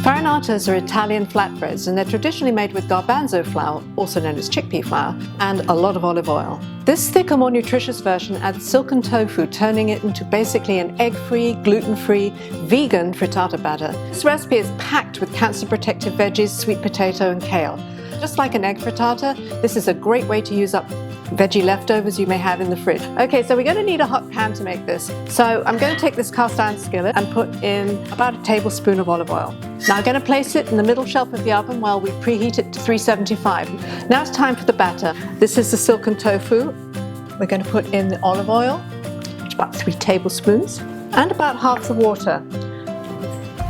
Farinatas are Italian flatbreads, and they're traditionally made with garbanzo flour, also known as chickpea flour, and a lot of olive oil. This thicker, more nutritious version adds silken tofu, turning it into basically an egg-free, gluten-free, vegan frittata batter. This recipe is packed with cancer-protective veggies, sweet potato, and kale. Just like an egg frittata, this is a great way to use up veggie leftovers you may have in the fridge. Okay, so we're going to need a hot pan to make this. So I'm going to take this cast iron skillet and put in about a tablespoon of olive oil. Now I'm going to place it in the middle shelf of the oven while we preheat it to 375. Now it's time for the batter. This is the silken tofu. We're going to put in the olive oil, which is about 3 tablespoons, and about half the water.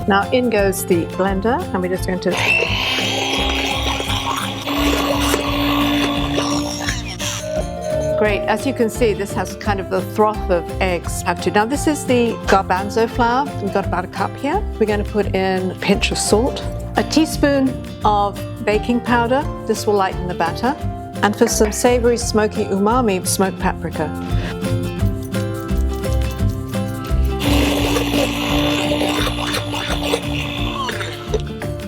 Now in goes the blender, and we're just going to Great, as you can see, this has kind of the froth of eggs. Now this is the garbanzo flour. We've got about a cup here. We're going to put in a pinch of salt, a teaspoon of baking powder. This will lighten the batter. And for some savory, smoky umami, smoked paprika.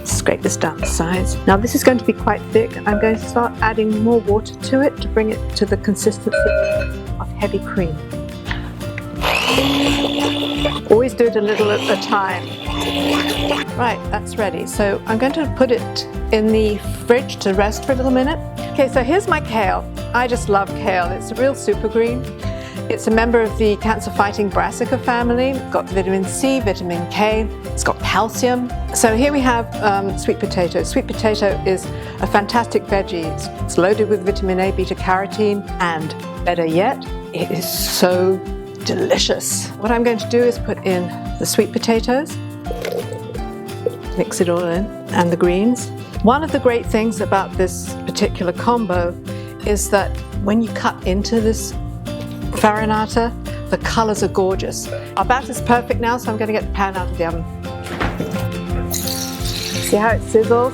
Scrape this down the sides. Now this is going to be quite thick. I'm going to start adding more water to it to bring it to the consistency of heavy cream. Always do it a little at a time. Right, that's ready. So I'm going to put it in the fridge to rest for a little minute. Okay, so here's my kale. I just love kale. It's a real super green. It's a member of the cancer-fighting brassica family. It's got vitamin C, vitamin K. It's got calcium. So here we have sweet potato. Sweet potato is a fantastic veggie. It's loaded with vitamin A, beta-carotene, and better yet, it is so delicious. What I'm going to do is put in the sweet potatoes, mix it all in, and the greens. One of the great things about this particular combo is that when you cut into this Farinata, the colors are gorgeous. Our batter's perfect now, so I'm going to get the pan out of the oven. See how it sizzles?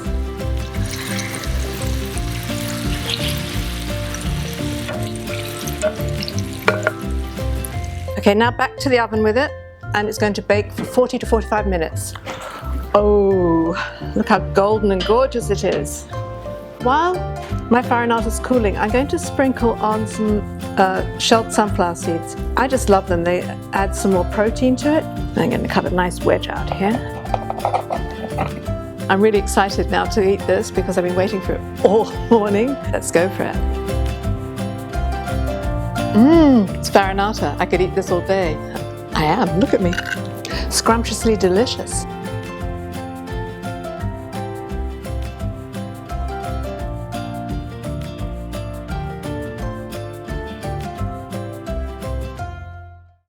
Okay, now back to the oven with it, and it's going to bake for 40 to 45 minutes. Oh, look how golden and gorgeous it is. While my Farinata is cooling, I'm going to sprinkle on some shelled sunflower seeds. I just love them. They add some more protein to it. I'm going to cut a nice wedge out here. I'm really excited now to eat this because I've been waiting for it all morning. Let's go for it. It's Farinata. I could eat this all day. I am. Look at me. Scrumptiously delicious.